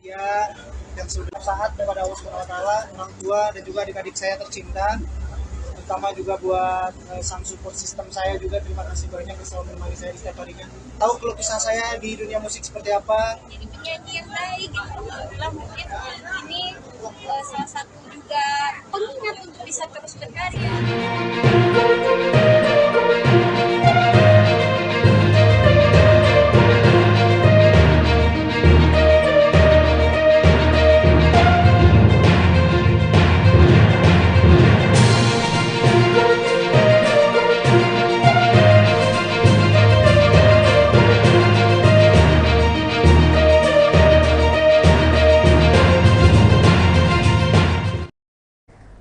Ya, yang sudah saat kepada Allah Subhanahu wa taala, orang tua dan juga adik-adik saya tercinta, terutama juga buat sang support system saya juga, terima kasih banyak yang selalu menemani saya di setiap harinya. Tahu keluh kesah saya di dunia musik seperti apa? Jadi penyanyi yang baik gitu. Alhamdulillah mungkin ini salah satu juga pengingat untuk bisa terus berkarya.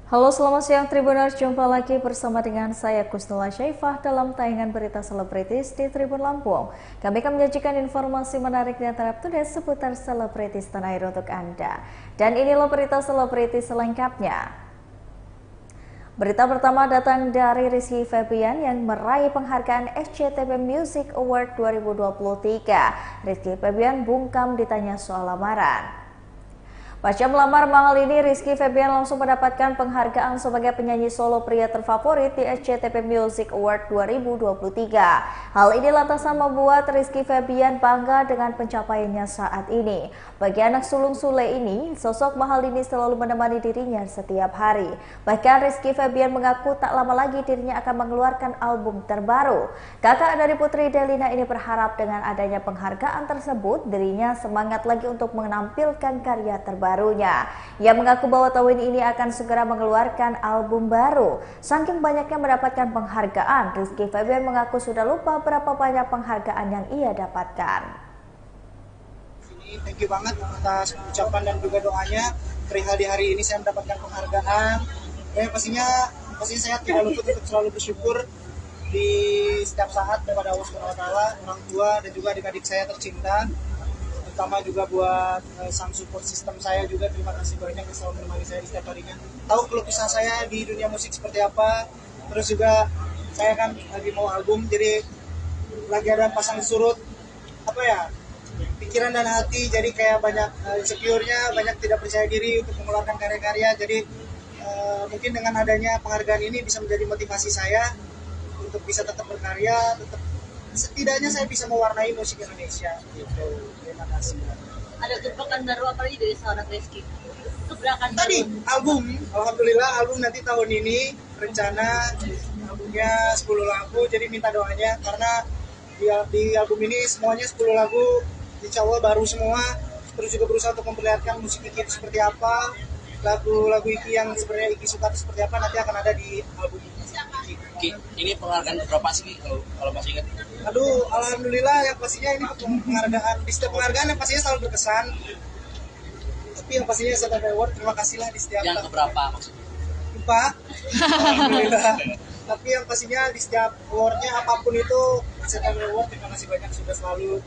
Halo, selamat siang Tribuners, jumpa lagi bersama dengan saya Kusnula Syaifah dalam tayangan berita selebritis di Tribun Lampung. Kami akan menyajikan informasi menarik dan terupdate seputar selebritis tanah air untuk Anda. Dan inilah berita selebritis selengkapnya. Berita pertama datang dari Rizky Febian yang meraih penghargaan SCTV Music Award 2023. Rizky Febian bungkam ditanya soal lamaran. Pasca melamar mahal ini, Rizky Febian langsung mendapatkan penghargaan sebagai penyanyi solo pria terfavorit di SCTV Music Award 2023. Hal ini lantasan membuat Rizky Febian bangga dengan pencapaiannya saat ini. Bagi anak sulung Sule ini, sosok mahal ini selalu menemani dirinya setiap hari. Bahkan Rizky Febian mengaku tak lama lagi dirinya akan mengeluarkan album terbaru. Kakak dari Putri Delina ini berharap dengan adanya penghargaan tersebut, dirinya semangat lagi untuk menampilkan karya terbarunya. Ia mengaku bahwa tahun ini akan segera mengeluarkan album baru. Saking banyaknya mendapatkan penghargaan, Rizky Febian mengaku sudah lupa berapa banyak penghargaan yang ia dapatkan. Thank you banget atas ucapan dan juga doanya. Perihal di hari ini saya mendapatkan penghargaan. Pastinya saya tidak luput untuk selalu bersyukur di setiap saat kepada Allah Subhanahu wa taala, orang tua dan juga adik-adik saya tercinta. Terutama juga buat sang support system saya juga, terima kasih banyak yang selalu menemani saya di setiap harinya. Tahu keluh kesah saya di dunia musik seperti apa. Terus juga saya kan lagi mau album, jadi lagi ada pasang surut pikiran dan hati, jadi kayak banyak insecure-nya, banyak tidak percaya diri untuk mengeluarkan karya-karya. Jadi mungkin dengan adanya penghargaan ini bisa menjadi motivasi saya untuk bisa tetap berkarya, tetap setidaknya saya bisa mewarnai musik Indonesia gitu. Terima kasih. Ada gebrakan baru apa lagi dari seorang Rizky? Gebrakan Tadi baru. album, alhamdulillah album nanti tahun ini rencana albumnya 10 lagu, jadi minta doanya karena di album ini semuanya 10 lagu insya Allah baru semua. Terus juga berusaha untuk memperlihatkan musik Iki seperti apa, lagu-lagu Iki yang sebenarnya Iki suka itu seperti apa, nanti akan ada di album Ki, ini penghargaan berapa sih kalau masih ingat? Aduh, alhamdulillah yang pastinya ini penghargaan, di setiap penghargaan yang pastinya selalu berkesan. Tapi yang pastinya SCTV Award, terima kasih lah di setiap Yang keberapa maksudnya? lupa. Alhamdulillah. Tapi yang pastinya di setiap awardnya apapun itu SCTV Award, terima kasih banyak sudah selalu.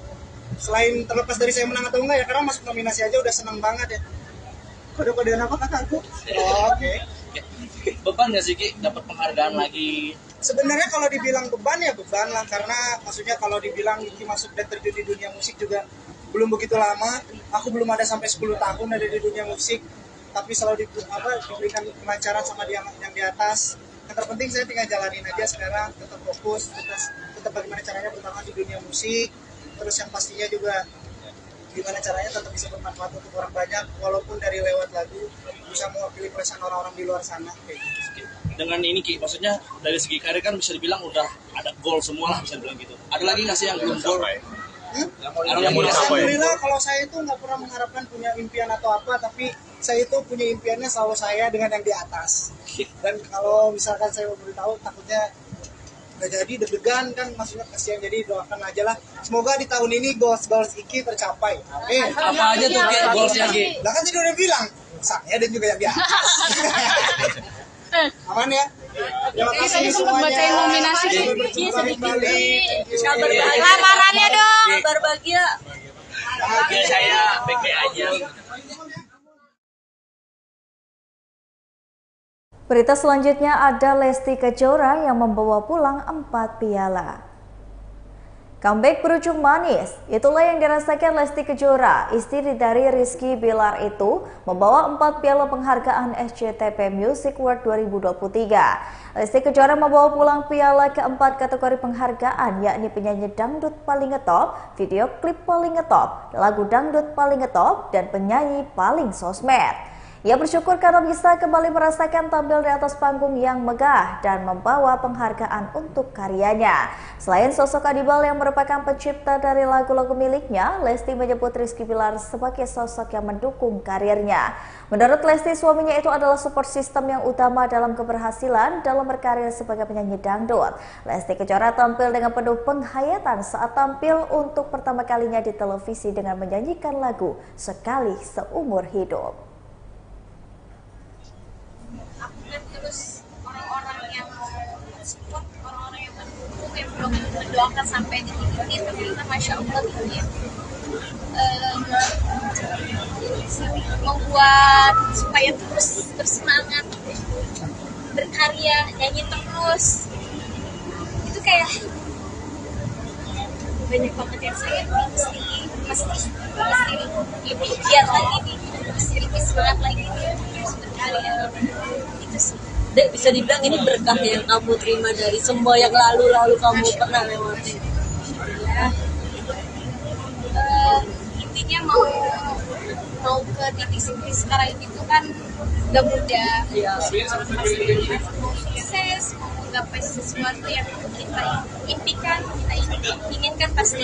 Selain terlepas dari saya menang atau enggak ya, karena masuk nominasi aja udah senang banget ya. Kode-kodean apa kakakku? Oh, oke. Beban nggak sih Ki dapat penghargaan lagi? Sebenarnya kalau dibilang beban ya beban lah, karena maksudnya kalau dibilang Iki masuk dan terjun di dunia musik juga belum begitu lama. Aku belum ada sampai 10 tahun ada di dunia musik, tapi selalu diberikan kelancaran sama yang di atas. Yang terpenting saya tinggal jalanin aja sekarang, tetap fokus, tetap bagaimana caranya bertahan di dunia musik. Terus yang pastinya juga gimana caranya tetap bisa bermanfaat untuk orang banyak, walaupun dari lewat lagu bisa mewakili perasaan orang-orang di luar sana kayak gitu. Dengan ini Ki, maksudnya dari segi karir kan bisa dibilang udah ada goal semua lah, bisa dibilang gitu. Ada lagi nggak sih yang belum goal? Alhamdulillah kalau saya itu nggak pernah mengharapkan punya impian atau apa, tapi saya itu punya impiannya selalu saya dengan yang di atas. Dan kalau misalkan saya memberitahu, takutnya nggak jadi, deg-degan kan, maksudnya kasihan, jadi doakan aja lah. Semoga di tahun ini goals Iki tercapai. Amin. Apa aja tuh Ki goalsnya Ki? Lah kan tadi udah bilang, saya dan juga yang di atas. Aman ya? Terima kasih semuanya. Bacain nominasi kembali. Kabar bahagia. Lamarannya dong. Kabar bahagia. Ya saya baik-baik aja. Berita selanjutnya ada Lesti Kejora yang membawa pulang 4 piala. Comeback berujung manis, itulah yang dirasakan Lesti Kejora. Istri dari Rizky Bilar itu membawa 4 piala penghargaan SCTV Music Award 2023. Lesti Kejora membawa pulang piala keempat kategori penghargaan, yakni penyanyi dangdut paling ngetop, video klip paling ngetop, lagu dangdut paling ngetop, dan penyanyi paling sosmed. Ia bersyukur karena bisa kembali merasakan tampil di atas panggung yang megah dan membawa penghargaan untuk karyanya. Selain sosok Adibal yang merupakan pencipta dari lagu-lagu miliknya, Lesti menyebut Rizky Bilar sebagai sosok yang mendukung karirnya. Menurut Lesti, suaminya itu adalah support system yang utama dalam keberhasilan dalam berkarir sebagai penyanyi dangdut. Lesti Kejora tampil dengan penuh penghayatan saat tampil untuk pertama kalinya di televisi dengan menyanyikan lagu Sekali Seumur Hidup. Terus orang-orang yang support, orang-orang yang mendukung, yang mendoakan sampai detik ini, ternyata Masya Allah gitu ya. Membuat supaya terus bersemangat, berkarya, nyanyi terus. Itu kayak banyak banget yang saya mesti lebih giat lagi nih, mesti lebih semangat lagi nih, terus berkarya. Itu sih. Dek, bisa dibilang ini berkah yang kamu terima dari semua yang lalu-lalu kamu pernah lewati. Intinya mau ke titik seperti sekarang itu kan gak mudah. Mau sukses, mau menggapai sesuatu yang kita impikan, kita inginkan, pasti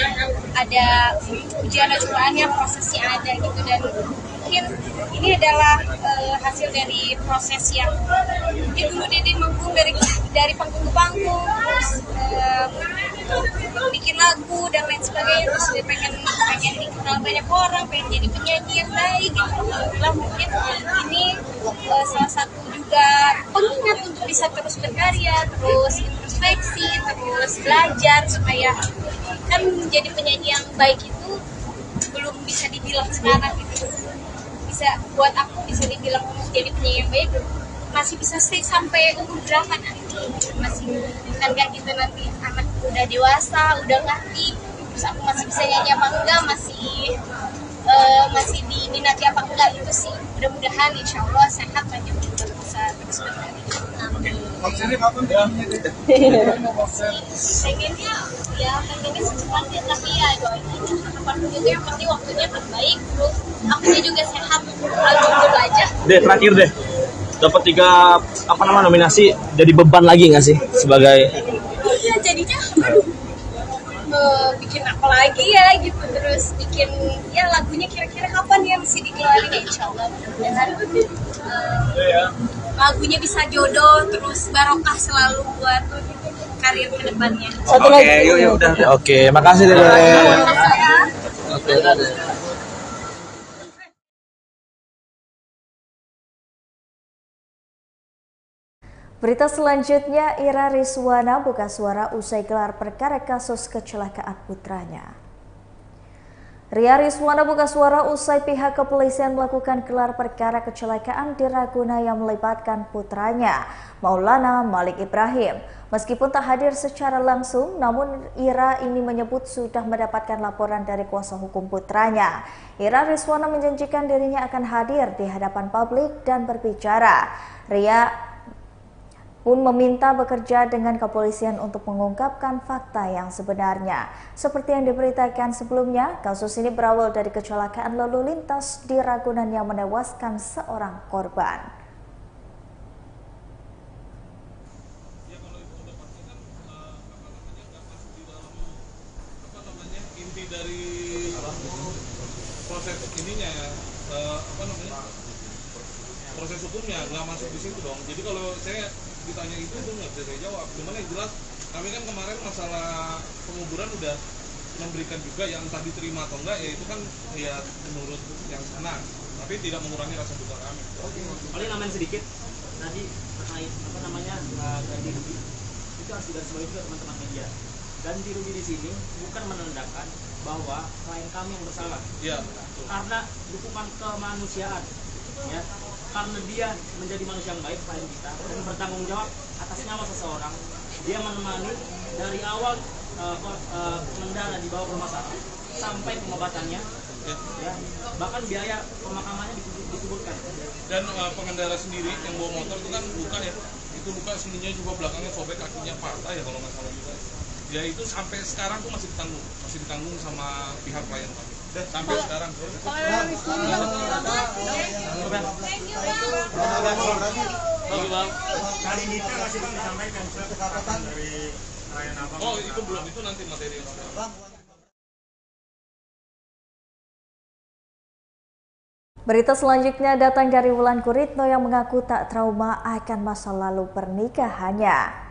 ada ujian, ada cobaannya, prosesnya ada gitu. Dan mungkin ini adalah hasil dari proses yang dulu Dede manggung dari panggung ke panggung, terus bikin lagu dan lain sebagainya, terus dia pengen dikenal banyak orang, pengen jadi penyanyi yang baik gitu. Lah mungkin ini salah satu juga pengingat untuk bisa terus berkarya, terus introspeksi, terus belajar supaya kan menjadi penyanyi yang baik itu belum bisa dibilang sekarang gitu. Bisa buat aku bisa dibilang jadi penyanyi yang baik masih bisa stay sampai umur berapa nanti, masih kan gak gitu, nanti anak udah dewasa, udah ngerti, terus aku masih bisa nyanyi apa enggak, masih diminati apa enggak, itu sih. Mudah-mudahan insya Allah sehat banyak juga bisa terus berkarya. Konsernya kapan penyanyinya? Pengennya secepatnya, tapi ya doain aja kapanpun itu, yang penting waktunya terbaik, terus akunya juga sehat, jujur aja. Deh, terakhir deh, dapat 3 nominasi, jadi beban lagi nggak sih sebagai? Iya, jadinya bikin apa lagi ya gitu, terus bikin ya lagunya kira-kira kapan ya mesti dikeluarin ya, insya Allah lagunya bisa jodoh, terus barokah selalu buat karir kedepannya. Oke, yuk udah. Oke, makasih deh. Oke, udah. Berita selanjutnya, Ira Rizwana buka suara usai gelar perkara kasus kecelakaan putranya. Ria Rizwana buka suara usai pihak kepolisian melakukan gelar perkara kecelakaan di Ragunan yang melibatkan putranya, Maulana Malik Ibrahim. Meskipun tak hadir secara langsung, namun Ira ini menyebut sudah mendapatkan laporan dari kuasa hukum putranya. Ira Rizwana menjanjikan dirinya akan hadir di hadapan publik dan berbicara. Ria pun meminta bekerja dengan kepolisian untuk mengungkapkan fakta yang sebenarnya. Seperti yang diberitakan sebelumnya, kasus ini berawal dari kecelakaan lalu lintas di Ragunan yang menewaskan seorang korban. Inti dari proses ininya proses hukumnya nggak masuk di situ dong. Jadi kalau saya ditanya itu nggak bisa saya jawab. Cuman yang jelas kami kan kemarin masalah penguburan udah memberikan juga yang entah diterima atau enggak, ya itu kan ya menurut yang sana, tapi tidak mengurangi rasa duka kami. Paling namanya sedikit tadi terkait ganti rugi itu harus digarisbawahi juga teman-teman media. Ganti rugi di sini bukan menandakan bahwa klien kami yang bersalah. Iya. Karena dukungan kemanusiaan, ya. Karena dia menjadi manusia yang baik klien kita dan bertanggung jawab atas nyawa seseorang, dia menemani dari awal pengendara dibawa ke rumah sakit sampai pengobatannya, ya, bahkan biaya pemakamannya disebutkan. Dan pengendara sendiri yang bawa motor itu kan luka ya, itu luka seninya juga belakangnya sobek, kakinya patah ya kalau nggak salah juga. Ya itu sampai sekarang tuh masih ditanggung sama pihak klien Pak. Sampai sekarang. Oh itu belum, itu nanti materi yang sekarang. Berita selanjutnya datang dari Wulan Guritno yang mengaku tak trauma akan masa lalu pernikahannya.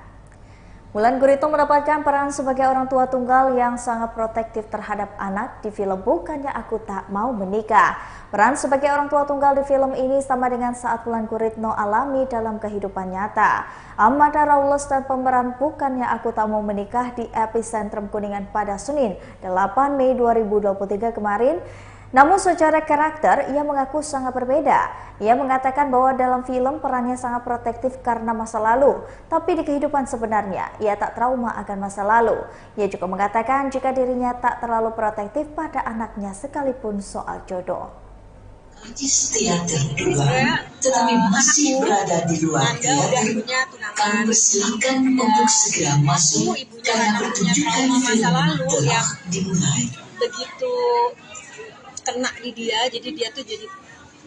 Wulan Guritno mendapatkan peran sebagai orang tua tunggal yang sangat protektif terhadap anak di film Bukannya Aku Tak Mau Menikah. Peran sebagai orang tua tunggal di film ini sama dengan saat Wulan Guritno alami dalam kehidupan nyata. Amanda Rawles dan pemeran Bukannya Aku Tak Mau Menikah di Epicentrum Kuningan pada Senin 8 Mei 2023 kemarin. Namun secara karakter, ia mengaku sangat berbeda. Ia mengatakan bahwa dalam film perannya sangat protektif karena masa lalu. Tapi di kehidupan sebenarnya, ia tak trauma akan masa lalu. Ia juga mengatakan jika dirinya tak terlalu protektif pada anaknya sekalipun soal jodoh. Artis teater dua, tetapi masih berada di luar teater. Kami persilakan untuk segera masuk karena pertunjukan film telah dimulai. Begitu kena di dia, jadi dia tuh jadi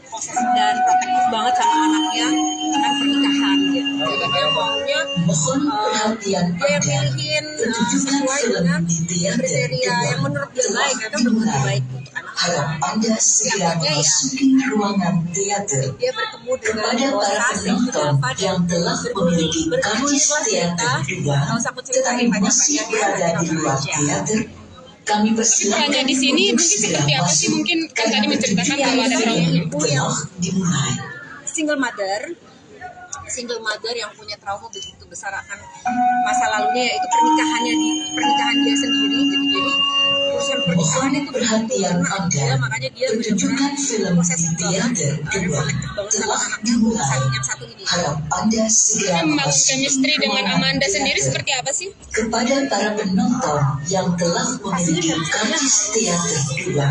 posesif dan protektif banget sama anaknya akan pernikahan gitu. Jadi dia maunya Mohon perhatian dia Anda. pilihin Pertunjukan sesuai film dengan di teater kriteria yang menurut dia baik, kan belum tentu baik untuk anak. Harap Anda segera memasuki ruangan teater. Dia bertemu dengan Kepada para penonton yang telah memiliki karcis teater dua, tetapi masih berada di luar teater, kami persilakan Hanya di sini untuk mungkin segera seperti apa sih? masuk Mungkin kan karena tadi menceritakan pertunjukan bahwa ada film trauma. telah dimulai. single mother yang punya trauma begitu besar akan masa lalunya, yaitu pernikahan dia sendiri gitu. Jadi urusan pernikahan itu Perhatian Anda, makanya dia pertunjukan film di teater dua telah dimulai. yang satu ini. Harap Anda segera Membangun memasuki chemistry dengan ruangan Amanda sendiri teater. seperti apa sih? Kepada para penonton yang telah memiliki karcis teater dua,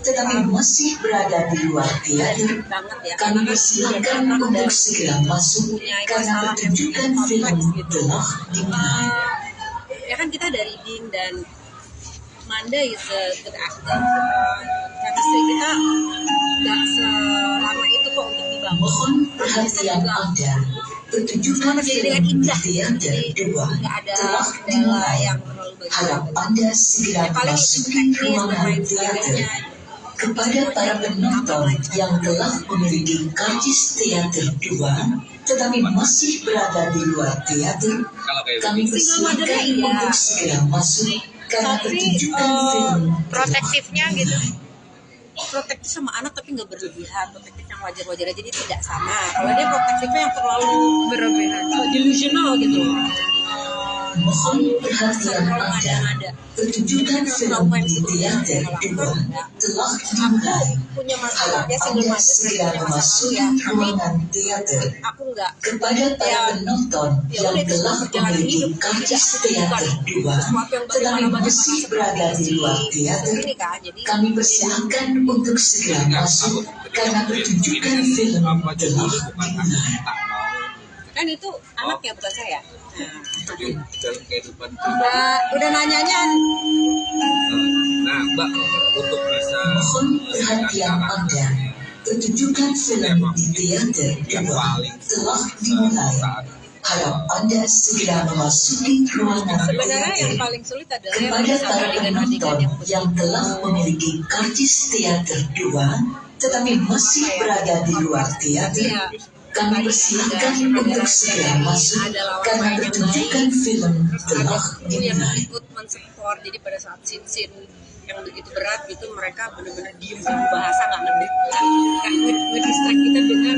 tetapi masih berada di luar teater, kami persilakan untuk segera masuk karena pertunjukan film telah dimulai. Ya kan kita dari Ding dan Amanda is a good actor. Chemistry kita nggak selama itu kok untuk dibangun. Mohon perhatian Anda. Pertunjukan film di teater dua telah dimulai. Harap Anda segera memasuki ruangan teater. Kepada para penonton yang telah memiliki karcis teater dua, tetapi masih berada di luar teater, kami persilakan untuk segera masuk karena pertunjukan film Protektifnya gitu. Protektif sama anak tapi nggak berlebihan, protektif yang wajar-wajar aja, jadi tidak sama. Kalau dia protektifnya yang terlalu berlebihan, delusional gitu. Mohon perhatian Anda. Pertunjukan film di teater dua telah dimulai. Punya masalah, Harap dia single Anda mother, segera memasuki ruangan teater. aku nggak. Kepada para penonton yang telah memiliki karcis teater dua, tetapi masih berada di luar teater, Ini kan, jadi kami persilakan untuk segera masuk karena pertunjukan film telah dimulai. kan itu anaknya bukan saya. Tapi dalam kehidupan Udah nanyanya. nah Mbak, untuk bisa Mohon perhatian Anda. Pertunjukan film di teater dua telah dimulai. Harap Anda segera memasuki ruangan Sebenarnya yang teater. paling sulit adalah yang Kepada bersama para dengan adegan penonton yang yang telah memiliki karcis teater dua, tetapi masih berada di luar teater, kami persilakan untuk segera masuk karena pertunjukan film telah yang dimulai. ikut mensupport. Jadi pada saat scene yang begitu berat gitu, mereka benar-benar diem, nggak bahasa, nggak ngedistract kita dengan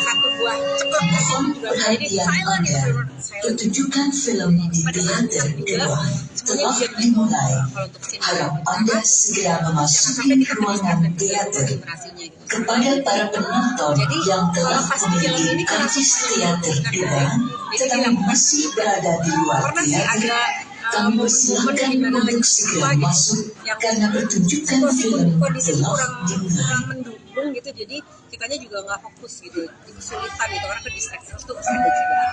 satu buah ceklek aja juga jadi Perhatian silent Anda, itu silent. pertunjukan film di Pada saat teater jam 3 kedua semuanya telah diam gitu. dimulai. Kalau untuk scene Harap kita, Anda segera jangan memasuki sampai kita ruangan terdistract dan teater. konsentrasinya gitu. Kepada para penonton Jadi yang telah kalau pas film memiliki ini kenapa karcis semuanya teater dibuka dua jadi tetapi dilakukan masih berada di luar pernah sih teater, ada kami momen-momen persilahkan di mana untuk lagi segera gitu masuk yang karena pertunjukan film kondisi telah kurang dimulai. mendukung gitu, jadi kitanya juga nggak fokus gitu, kesulitan gitu karena ke distraksi itu ada juga.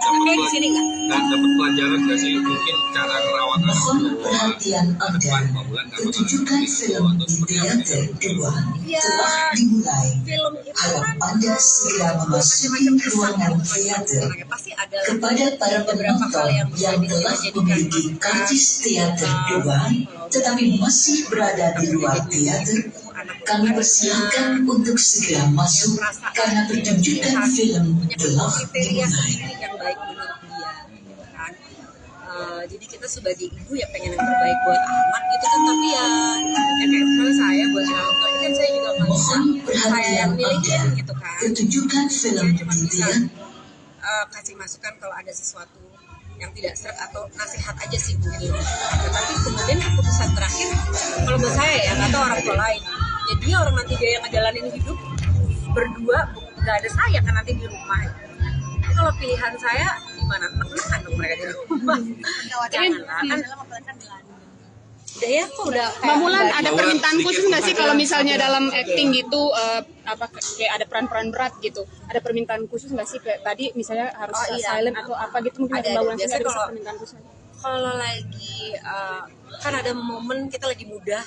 Tapi di sini nggak. Dan dapat pelajaran nggak sih mungkin cara merawat anak Mohon bahwa perhatian Anda, pertunjukan film di teater kedua telah dimulai. Film itu Harap kan Anda segera memasuki ruangan teater. pasti ada Kepada para beberapa hal penonton yang telah memiliki karcis teater kedua tetapi masih berada di luar teater, kami persilahkan untuk segera masuk karena pertunjukan film telah kriteria dimulai. sendiri yang baik menurut dia gitu kan. Jadi kita sebagai ibu ya pengen yang terbaik buat anak gitu kan, tapi ya kayak misalnya saya buat orang tua ini kan saya juga nggak bisa Mohon saya perhatian yang Anda, milihin gitu kan. pertunjukan film Saya cuma di bisa teater kasih masukan kalau ada sesuatu yang tidak serak atau nasihat aja sih mungkin. Tapi kemudian keputusan terakhir kalau buat saya ya nggak tahu orang tua lain. Ya dia orang nanti dia yang ngejalanin hidup berdua, nggak ada saya kan nanti di rumah. Tapi kalau pilihan saya gimana? Menekan dong mereka di rumah. Janganlah kan. Udah ya kok udah Mbak Mulan ada Mbak permintaan Mulan, khusus nggak sih kalau misalnya dalam acting gitu apa kayak ada peran-peran berat gitu, ada permintaan khusus nggak sih kayak tadi misalnya harus silent atau apa gitu, mungkin ada Mbak Mulan sih ada permintaan khusus. Kalau lagi kan ada momen kita lagi mudah,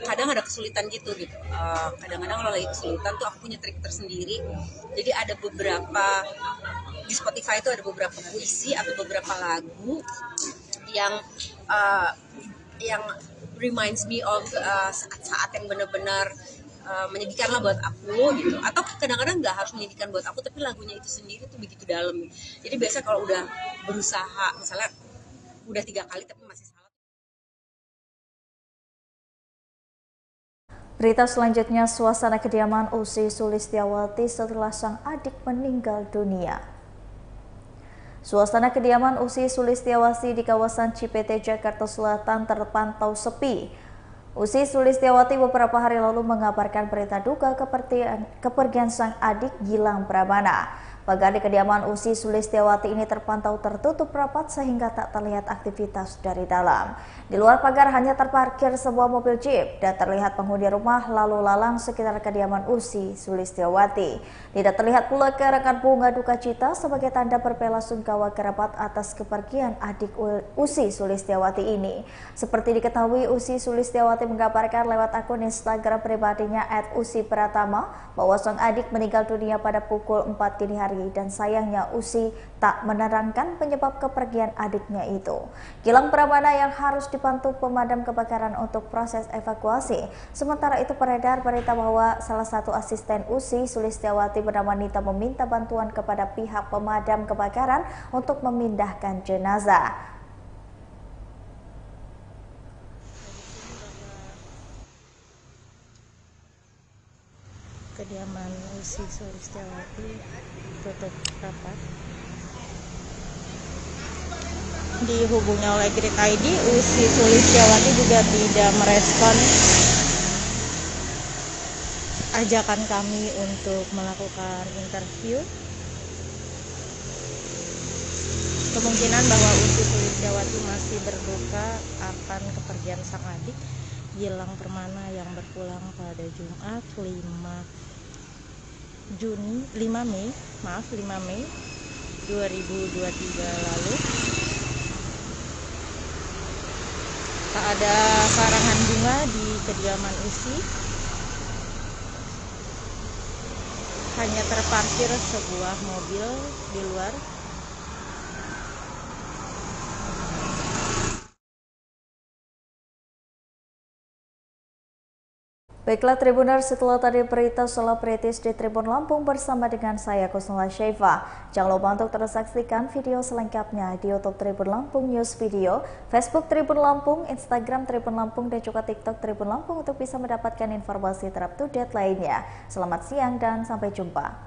kadang ada kesulitan gitu. Kadang-kadang kalau lagi kesulitan tuh aku punya trik tersendiri. Jadi ada beberapa di Spotify itu ada beberapa puisi atau beberapa lagu yang reminds me of saat-saat yang benar-benar menyedihkan lah buat aku gitu, atau kadang-kadang nggak harus menyedihkan buat aku tapi lagunya itu sendiri tuh begitu dalam. Jadi biasa kalau udah berusaha misalnya udah 3 kali tapi masih salah. Berita selanjutnya, suasana kediaman Ussy Sulistyawati setelah sang adik meninggal dunia. Suasana kediaman Ussy Sulistyawati di kawasan Cipete, Jakarta Selatan terpantau sepi. Ussy Sulistyawati beberapa hari lalu mengabarkan berita duka kepergian sang adik Gilang Pramana. Pagar di kediaman Ussy Sulistyawati ini terpantau tertutup rapat sehingga tak terlihat aktivitas dari dalam. Di luar pagar hanya terparkir sebuah mobil jeep dan terlihat penghuni rumah lalu lalang sekitar kediaman Ussy Sulistyawati. Tidak terlihat pula karangan bunga duka cita sebagai tanda berbelasungkawa kerabat atas kepergian adik Ussy Sulistyawati ini. Seperti diketahui, Ussy Sulistyawati mengabarkan lewat akun Instagram pribadinya @ussy_pratama bahwa sang adik meninggal dunia pada pukul 4 dini hari, dan sayangnya Ussy tak menerangkan penyebab kepergian adiknya itu. Gilang Pramana yang harus dibantu pemadam kebakaran untuk proses evakuasi. Sementara itu beredar berita bahwa salah satu asisten Ussy Sulistyawati bernama Nita meminta bantuan kepada pihak pemadam kebakaran untuk memindahkan jenazah. Kediaman Ussy Sulistyawati tutup rapat. Dihubungi oleh Grid ID, Ussy Sulistyawati juga tidak merespon ajakan kami untuk melakukan interview. Kemungkinan bahwa Ussy Sulistyawati masih berduka akan kepergian sang adik Gilang Pramana yang berpulang pada Jumat 5 Mei 2023 lalu. Tak ada karangan bunga di kediaman Ussy, hanya terparkir sebuah mobil di luar. Baiklah Tribuners, setelah tadi berita selebritis di Tribun Lampung bersama dengan saya Kusnula Syaifah. Jangan lupa untuk terus saksikan video selengkapnya di YouTube Tribun Lampung News Video, Facebook Tribun Lampung, Instagram Tribun Lampung, dan juga TikTok Tribun Lampung untuk bisa mendapatkan informasi terupdate lainnya. Selamat siang dan sampai jumpa.